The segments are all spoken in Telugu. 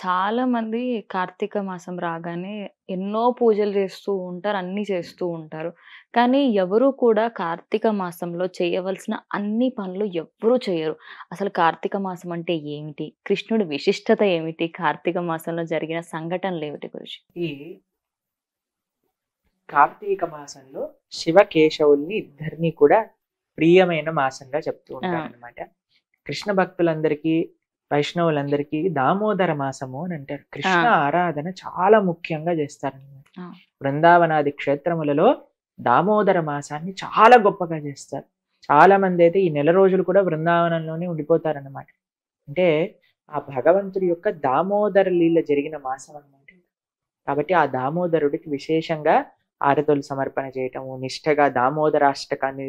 చాలామంది కార్తీక మాసం రాగానే ఎన్నో పూజలు చేస్తూ ఉంటారు. అన్నీ చేస్తూ ఉంటారు. కానీ ఎవరు కూడా కార్తీక మాసంలో చేయవలసిన అన్ని పనులు ఎవ్వరూ చేయరు. అసలు కార్తీక మాసం అంటే ఏమిటి? కృష్ణుడి విశిష్టత ఏమిటి? కార్తీక మాసంలో జరిగిన సంఘటనలేమిటి గురుజీ? ఈ కార్తీక మాసంలో శివకేశవుల్ని ఇద్దరిని కూడా ప్రియమైన మాసంగా చెప్తూ ఉంటారన్నమాట. కృష్ణ భక్తులందరికీ వైష్ణవులందరికీ దామోదర మాసము అని అంటారు. కృష్ణ ఆరాధన చాలా ముఖ్యంగా చేస్తారన్నమాట. బృందావనాది క్షేత్రములలో దామోదర మాసాన్ని చాలా గొప్పగా చేస్తారు. చాలా మంది అయితే ఈ నెల రోజులు కూడా బృందావనంలోనే ఉండిపోతారన్నమాట. అంటే ఆ భగవంతుడి యొక్క దామోదర లీల జరిగిన మాసం అన్నమాట. కాబట్టి ఆ దామోదరుడికి విశేషంగా ఆరతులు సమర్పణ చేయటము, నిష్ఠగా దామోదరాష్టకాన్ని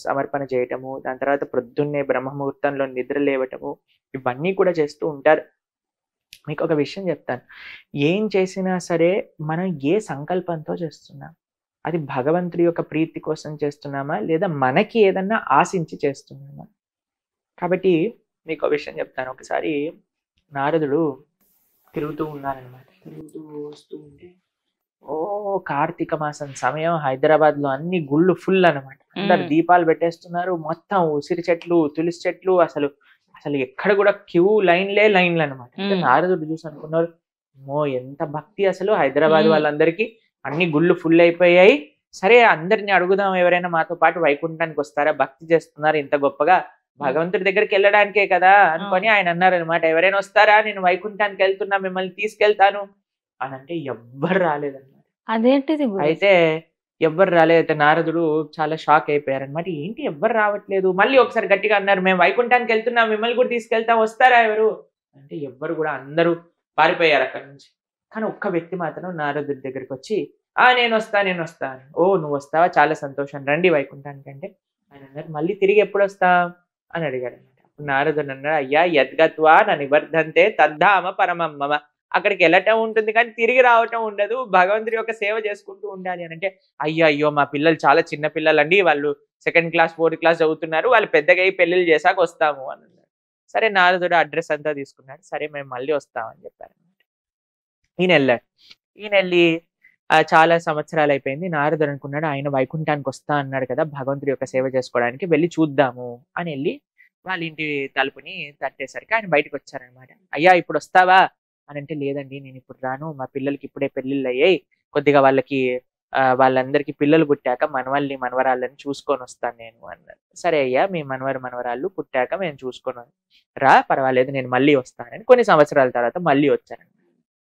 సమర్పణ చేయటము, దాని తర్వాత ప్రొద్దున్నే బ్రహ్మముహూర్తంలో నిద్ర లేవటము, ఇవన్నీ కూడా చేస్తూ ఉంటారు. మీకు ఒక విషయం చెప్తాను. ఏం చేసినా సరే మనం ఏ సంకల్పంతో చేస్తున్నాం, అది భగవంతుడి యొక్క ప్రీతి కోసం చేస్తున్నామా లేదా మనకి ఏదన్నా ఆశించి చేస్తున్నామా? కాబట్టి మీకు ఒక విషయం చెప్తాను. ఒకసారి నారదుడు తిరుగుతూ ఉన్నారనమాట. తిరుగుతూ వస్తూ ఉంటే కార్తీక మాసం సమయం హైదరాబాద్ లో అన్ని గుళ్ళు ఫుల్ అనమాట. అందరు దీపాలు పెట్టేస్తున్నారు. మొత్తం ఉసిరి చెట్లు, తులసి చెట్లు, అసలు అసలు ఎక్కడ కూడా క్యూ లైన్లు అనమాట. నారదుడు చూసి అనుకున్నారు, ఎంత భక్తి అసలు హైదరాబాద్ వాళ్ళందరికీ, అన్ని గుళ్ళు ఫుల్ అయిపోయాయి. సరే అందరిని అడుగుదాం, ఎవరైనా మాతో పాటు వైకుంఠానికి వస్తారా, భక్తి చేస్తున్నారు ఇంత గొప్పగా, భగవంతుడి దగ్గరికి వెళ్ళడానికే కదా అనుకొని ఆయన అన్నారనమాట, ఎవరైనా వస్తారా, నేను వైకుంఠానికి వెళ్తున్నా, మిమ్మల్ని తీసుకెళ్తాను అని అంటే ఎవ్వరు రాలేదన్నమాట. అదేంటిది? అయితే ఎవ్వరు రాలేదు. అయితే నారదుడు చాలా షాక్ అయిపోయారనమాట. ఏంటి ఎవ్వరు రావట్లేదు? మళ్ళీ ఒకసారి గట్టిగా అన్నారు, మేము వైకుంఠానికి వెళ్తున్నాం, మిమ్మల్ని కూడా తీసుకెళ్తాం, వస్తారా ఎవరు అంటే ఎవ్వరు కూడా, అందరూ పారిపోయారు అక్కడి నుంచి. కానీ ఒక్క వ్యక్తి మాత్రం నారదుడి దగ్గరికి వచ్చి, నేను వస్తా అని. ఓ నువ్వు వస్తావా, చాలా సంతోషం, రండి వైకుంఠానికి అంటే. ఆయన అన్నారు, మళ్ళీ తిరిగి ఎప్పుడు వస్తాం అని అడిగాడు అనమాట. అప్పుడు నారదుడు అన్నాడు, అయ్యా యద్గత్వా న నివర్ధంతే తద్ధామ పరమం మమ. అక్కడికి వెళ్ళటం ఉంటుంది కానీ తిరిగి రావటం ఉండదు, భగవంతుడి యొక్క సేవ చేసుకుంటూ ఉండాలి అని అంటే, అయ్యో మా పిల్లలు చాలా చిన్న పిల్లలండి, వాళ్ళు 2nd క్లాస్ 4th క్లాస్ చదువుతున్నారు, వాళ్ళు పెద్దగా అయ్యి పెళ్లిళ్ళు చేశాక వస్తాము అని అన్నారు. సరే నారదుడు అడ్రస్ అంతా తీసుకున్నాడు. సరే మేము మళ్ళీ వస్తామని చెప్పారు. ఈయన వెళ్ళాడు. ఈయన వెళ్ళి చాలా సంవత్సరాలు అయిపోయింది. నారదుడు అనుకున్నాడు, ఆయన వైకుంఠానికి వస్తా అన్నాడు కదా భగవంతుడి యొక్క సేవ చేసుకోవడానికి, వెళ్ళి చూద్దాము అని వెళ్ళి వాళ్ళ ఇంటి తలుపుని తట్టేసరికి ఆయన బయటకు వచ్చారనమాట. అయ్యా ఇప్పుడు వస్తావా అని అంటే, లేదండి నేను ఇప్పుడు రాను, మా పిల్లలకి ఇప్పుడే పెళ్లిళ్ళు అయ్యాయి, కొద్దిగా వాళ్ళకి వాళ్ళందరికీ పిల్లలు పుట్టాక మనవల్ని మనవరాళ్ళని చూసుకొని వస్తాను నేను అన్నారు. సరే అయ్యా, మీ మనవరాళ్ళు పుట్టాక మేము చూసుకొని రా, పర్వాలేదు, నేను మళ్ళీ వస్తానని కొన్ని సంవత్సరాల తర్వాత మళ్ళీ వచ్చారండి.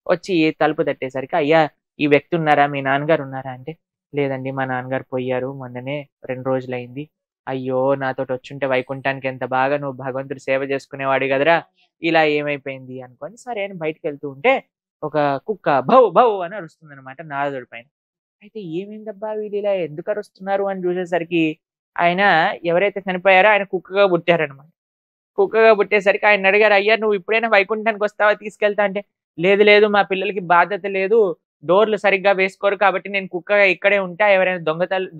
వచ్చి తలుపు తట్టేసరికి, అయ్యా ఈ వ్యక్తి ఉన్నారా, మీ నాన్నగారు ఉన్నారా అంటే, లేదండి మా నాన్నగారు పోయారు, మొన్ననే 2 రోజులైంది. అయ్యో నాతోటి వచ్చుంటే వైకుంఠానికి ఎంత బాగా నువ్వు భగవంతుడి సేవ చేసుకునేవాడు కదరా, ఇలా ఏమైపోయింది అనుకొని సరే అని బయటకు వెళ్తూ ఉంటే ఒక కుక్క భౌ భౌ అని అరుస్తుంది అనమాట నారదుడి పైన. అయితే ఏమైందబ్బా వీళ్ళు ఇలా ఎందుకు అరుస్తున్నారు అని చూసేసరికి, ఆయన ఎవరైతే చనిపోయారో ఆయన కుక్కగా పుట్టారనమాట. కుక్కగా పుట్టేసరికి ఆయన అడిగారు, అయ్యా నువ్వు ఇప్పుడైనా వైకుంఠానికి వస్తావా, తీసుకెళ్తా అంటే, లేదు మా పిల్లలకి బాధ్యత లేదు, డోర్లు సరిగ్గా వేసుకోరు, కాబట్టి నేను కుక్కగా ఇక్కడే ఉంటా, ఎవరైనా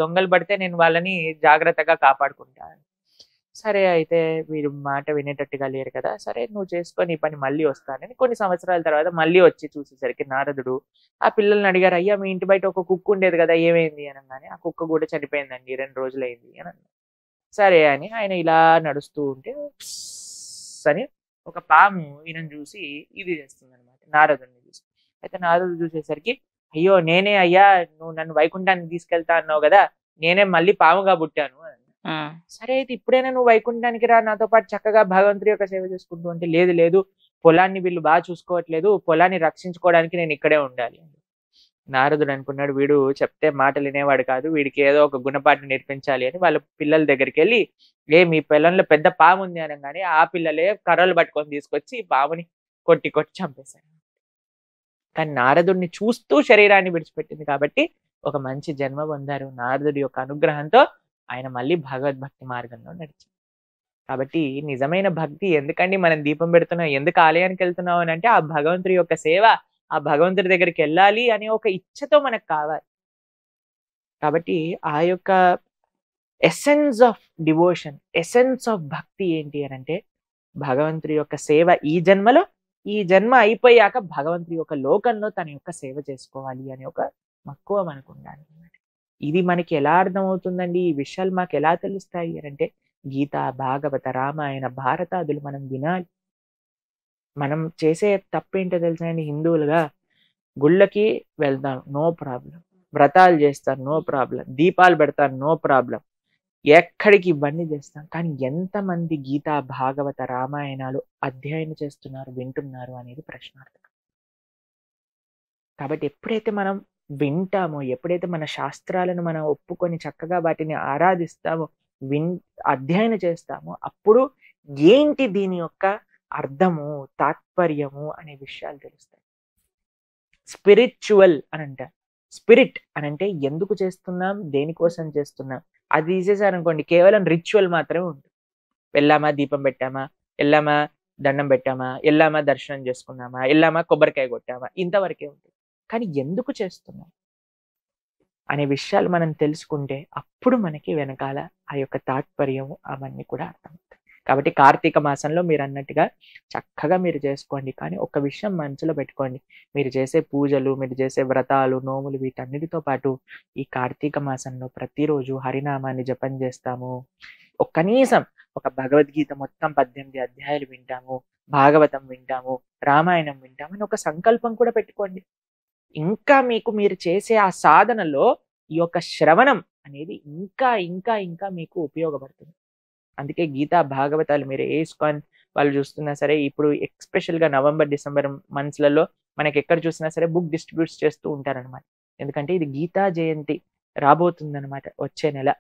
దొంగలు పడితే నేను వాళ్ళని జాగ్రత్తగా కాపాడుకుంటా. సరే అయితే వీరు మాట వినేటట్టుగా లేరు కదా, సరే నువ్వు చేసుకొని ఈ పని, మళ్ళీ వస్తానని కొన్ని సంవత్సరాల తర్వాత మళ్ళీ వచ్చి చూసేసరికి నారదుడు ఆ పిల్లల్ని అడిగారు, అయ్యా మీ ఇంటి బయట ఒక కుక్క ఉండేది కదా, ఏమైంది అనగానే, ఆ కుక్క కూడా చనిపోయిందండి, 2 రోజులైంది అని అన్నారు. సరే అని ఆయన ఇలా నడుస్తూ ఉంటే అని ఒక పాము ఈయనను చూసి ఇది చేస్తుంది అనమాట, నారదుడిని చూసి. అయితే నారదుడు చూసేసరికి, అయ్యో నేనే అయ్యా, నువ్వు నన్ను వైకుంఠానికి తీసుకెళ్తా అన్నావు కదా, నేనే మళ్ళీ పాముగా పుట్టాను అని. సరే అయితే ఇప్పుడైనా నువ్వు వైకుంఠానికి రా, నాతో పాటు చక్కగా భగవంతుడి యొక్క సేవ చేసుకుంటూ అంటే, లేదు పొలాన్ని వీళ్ళు బాగా చూసుకోవట్లేదు, పొలాన్ని రక్షించుకోవడానికి నేను ఇక్కడే ఉండాలి. నారదుడు అనుకున్నాడు, వీడు చెప్తే మాటలు వినేవాడు కాదు, వీడికి ఏదో ఒక గుణపాఠం నేర్పించాలి అని వాళ్ళ పిల్లల దగ్గరికి వెళ్ళి, మీ పొలంలో పెద్ద పాము ఉంది అనగానే ఆ పిల్లలే కర్రలు పట్టుకొని తీసుకొచ్చి పాముని కొట్టి చంపేశారు. కానీ నారదుడిని చూస్తూ శరీరాన్ని విడిచిపెట్టింది కాబట్టి ఒక మంచి జన్మ పొందారు. నారదుడి యొక్క అనుగ్రహంతో ఆయన మళ్ళీ భగవద్భక్తి మార్గంలో నడిచారు. కాబట్టి నిజమైన భక్తి ఎందుకండి మనం దీపం పెడుతున్నాం, ఎందుకు ఆలయానికి వెళ్తున్నాం అని అంటే, ఆ భగవంతుడి యొక్క సేవ, ఆ భగవంతుడి దగ్గరికి వెళ్ళాలి అనే ఒక ఇచ్ఛతో మనకు కావాలి. కాబట్టి ఆ యొక్క essence of devotion, essence of భక్తి ఏంటి అని అంటే, భగవంతుడి యొక్క సేవ ఈ జన్మలో, ఈ జన్మ అయిపోయాక భగవంతుడి యొక్క లోకంలో తన యొక్క సేవ చేసుకోవాలి అనే ఒక మక్కువ మనకు ఉండాలి అన్నమాట. ఇది మనకి ఎలా అర్థమవుతుందండి? ఈ విషయాలు మాకు ఎలా తెలుస్తాయి అంటే గీత, భాగవత, రామాయణ, భారతాదులు మనం వినాలి. మనం చేసే తప్పేంటో తెలుసా అండి? హిందువులుగా గుళ్ళకి వెళ్తాను, నో ప్రాబ్లం. వ్రతాలు చేస్తాను, నో ప్రాబ్లం. దీపాలు పెడతాను, నో ప్రాబ్లం. ఎక్కడికి ఇవన్నీ చేస్తాం. కానీ ఎంతమంది గీత, భాగవత, రామాయణాలు అధ్యయనం చేస్తున్నారు, వింటున్నారు అనేది ప్రశ్నార్థకం. కాబట్టి ఎప్పుడైతే మనం వింటామో, ఎప్పుడైతే మన శాస్త్రాలను మనం ఒప్పుకొని చక్కగా వాటిని ఆరాధిస్తామో, అధ్యయనం చేస్తామో, అప్పుడు ఏంటి దీని యొక్క అర్థము, తాత్పర్యము అనే విషయాలు తెలుస్తాయి. స్పిరిచువల్ అని అంటారు. స్పిరిట్ అని అంటే ఎందుకు చేస్తున్నాం, దేనికోసం చేస్తున్నాం. అది తీసేసారనుకోండి కేవలం రిచువల్ మాత్రమే ఉంటుంది. వెళ్ళామా, దీపం పెట్టామా, వెళ్ళామా, దండం పెట్టామా, వెళ్ళామా, దర్శనం చేసుకున్నామా, వెళ్ళామా, కొబ్బరికాయ కొట్టామా, ఇంతవరకే ఉంటుంది. కానీ ఎందుకు చేస్తున్నాం అనే విషయాలు మనం తెలుసుకుంటే అప్పుడు మనకి వెనకాల ఆ యొక్క తాత్పర్యము అవన్నీ కూడా అర్థమవుతాయి. కాబట్టి కార్తీక మాసంలో మీరు అన్నట్టుగా చక్కగా మీరు చేసుకోండి. కానీ ఒక విషయం మనసులో పెట్టుకోండి, మీరు చేసే పూజలు, మీరు చేసే వ్రతాలు, నోములు వీటన్నిటితో పాటు ఈ కార్తీక మాసంలో ప్రతిరోజు హరినామాన్ని జపం చేస్తాము, కనీసం ఒక భగవద్గీత మొత్తం 18 అధ్యాయాలు వింటాము, భాగవతం వింటాము, రామాయణం వింటాము అని ఒక సంకల్పం కూడా పెట్టుకోండి. ఇంకా మీకు మీరు చేసే ఆ సాధనలో ఈ యొక్క శ్రవణం అనేది ఇంకా ఇంకా ఇంకా మీకు ఉపయోగపడుతుంది. అందుకే గీతా భాగవతాలు మీరు ఇస్కాన్ వాళ్ళు చూస్తున్నా సరే, ఇప్పుడు ఎస్పెషల్ గా నవంబర్, డిసెంబర్ మంత్స్లలో మనకి ఎక్కడ చూసినా సరే బుక్ డిస్ట్రిబ్యూట్స్ చేస్తూ ఉంటారనమాట. ఎందుకంటే ఇది గీతా జయంతి రాబోతుందన్నమాట వచ్చే నెల.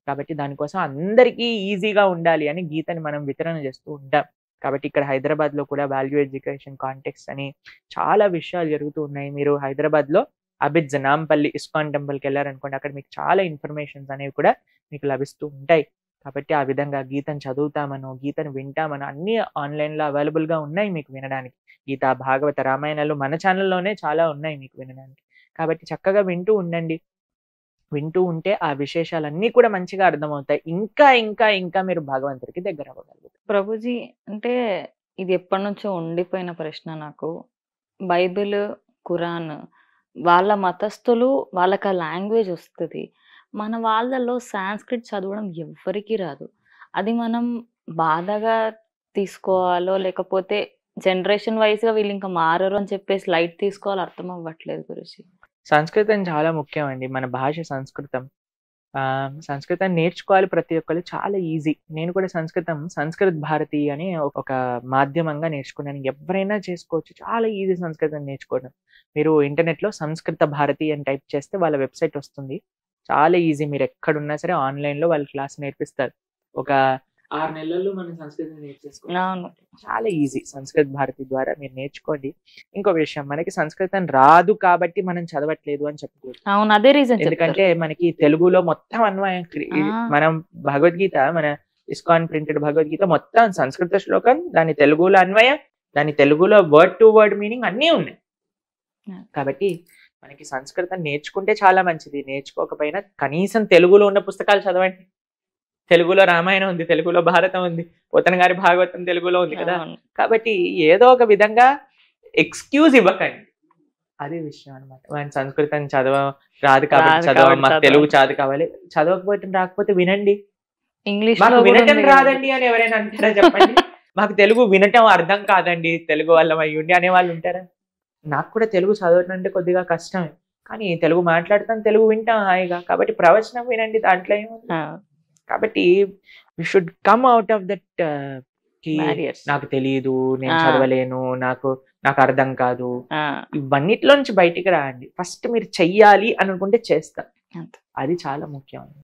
కాబట్టి దానికోసం అందరికీ ఈజీగా ఉండాలి అని గీతని మనం వితరణ చేస్తూ ఉంటాం. కాబట్టి ఇక్కడ హైదరాబాద్ లో కూడా వాల్యూ ఎడ్యుకేషన్ కాంటెక్స్ట్ అని చాలా విషయాలు జరుగుతూ ఉన్నాయి. మీరు హైదరాబాద్ లో అబిడ్జ్ నాంపల్లి ఇస్కాన్ టెంపుల్ కి వెళ్ళారనుకోండి, అక్కడ మీకు చాలా ఇన్ఫర్మేషన్స్ అనేవి కూడా మీకు లభిస్తూ ఉంటాయి. కాబట్టి ఆ విధంగా గీతను చదువుతామనో, గీతను వింటామనో అన్ని ఆన్లైన్ లో అవైలబుల్ గా ఉన్నాయి మీకు వినడానికి. గీత, భాగవత, రామాయణాలు మన ఛానల్లోనే చాలా ఉన్నాయి మీకు వినడానికి. కాబట్టి చక్కగా వింటూ ఉండండి. వింటూ ఉంటే ఆ విశేషాలన్నీ కూడా మంచిగా అర్థమవుతాయి. ఇంకా ఇంకా ఇంకా మీరు భగవంతుడికి దగ్గర అవ్వగలుగుతారు. ప్రభుజీ, అంటే ఇది ఎప్పటి నుంచో ఉండిపోయిన ప్రశ్న నాకు. బైబిల్, ఖురాన్ వాళ్ళ మతస్థులు వాళ్ళకి ఆ లాంగ్వేజ్ వస్తది. మన వాళ్ళలో సాంస్క్రిట్ చదవడం ఎవ్వరికీ రాదు. అది మనం బాధగా తీసుకోవాలో, లేకపోతే జనరేషన్ వైస్‌గా వీళ్ళు ఇంకా మారరు అని చెప్పేసి లైట్ తీసుకోవాలో అర్థం అవ్వట్లేదు గురూజీ. సంస్కృతం చాలా ముఖ్యం అండి. మన భాష సంస్కృతం. సంస్కృతం నేర్చుకోవాలి ప్రతి ఒక్కళ్ళు, చాలా ఈజీ. నేను కూడా సంస్కృత్ భారతి అని ఒక మాధ్యమంగా నేర్చుకున్నాను. ఎవరైనా చేసుకోవచ్చు, చాలా ఈజీ సంస్కృతం నేర్చుకోవడం. మీరు ఇంటర్నెట్ లో సంస్కృత భారతి అని టైప్ చేస్తే వాళ్ళ వెబ్సైట్ వస్తుంది. చాలా ఈజీ. మీరు ఎక్కడున్నా సరే ఆన్లైన్ లో వాళ్ళు క్లాస్ నేర్పిస్తారు. ఒక 6 నెలల్లో మనం సంస్కృతం నేర్చేసుకోవచ్చు. చాలా ఈజీ. సంస్కృత్ భారతి ద్వారా మీరు నేర్చుకోండి. ఇంకో విషయం, మనకి సంస్కృతం రాదు కాబట్టి మనం చదవట్లేదు అని చెప్పుకోవచ్చు. అవును, అదే రీజన్. ఎందుకంటే మనకి తెలుగులో మొత్తం అన్వయం. మనం భగవద్గీత, మన ఇస్కాన్ ప్రింటెడ్ భగవద్గీత మొత్తం సంస్కృత శ్లోకం, దాని తెలుగులో అన్వయం, దాని తెలుగులో వర్డ్ టు వర్డ్ మీనింగ్ అన్నీ ఉన్నాయి. కాబట్టి మనకి సంస్కృతం నేర్చుకుంటే చాలా మంచిది. నేర్చుకోకపోయినా కనీసం తెలుగులో ఉన్న పుస్తకాలు చదవండి. తెలుగులో రామాయణం ఉంది, తెలుగులో భారతం ఉంది, పోతన గారి భాగవతం తెలుగులో ఉంది కదా. కాబట్టి ఏదో ఒక విధంగా ఎక్స్క్యూజ్ ఇవ్వకండి. అదే విషయం అనమాట. మన సంస్కృతం రాదు కాబట్టి చదవ, మాకు తెలుగు చదువు కావాలి. చదవకపోతే రాకపోతే వినండి. ఇంగ్లీష్ మాకు వినటం రాదండి అని ఎవరైనా అంటారా చెప్పండి? మాకు తెలుగు వినటం అర్థం కాదండి, తెలుగు వాళ్ళం అయ్యుండి అనే వాళ్ళు ఉంటారా? నాకు కూడా తెలుగు చదవటం అంటే కొద్దిగా కష్టమే, కానీ తెలుగు మాట్లాడతాం, తెలుగు వింటాం హాయిగా. కాబట్టి ప్రవచనం వినండి, దాంట్లో ఏముంది. కాబట్టి we should come out of that నాకు తెలియదు, నేను చదవలేను, నాకు అర్థం కాదు, ఇవన్నిటిలో నుంచి బయటికి రాండి. ఫస్ట్ మీరు చెయ్యాలి అనుకుంటే చేస్తారు. అది చాలా ముఖ్యం.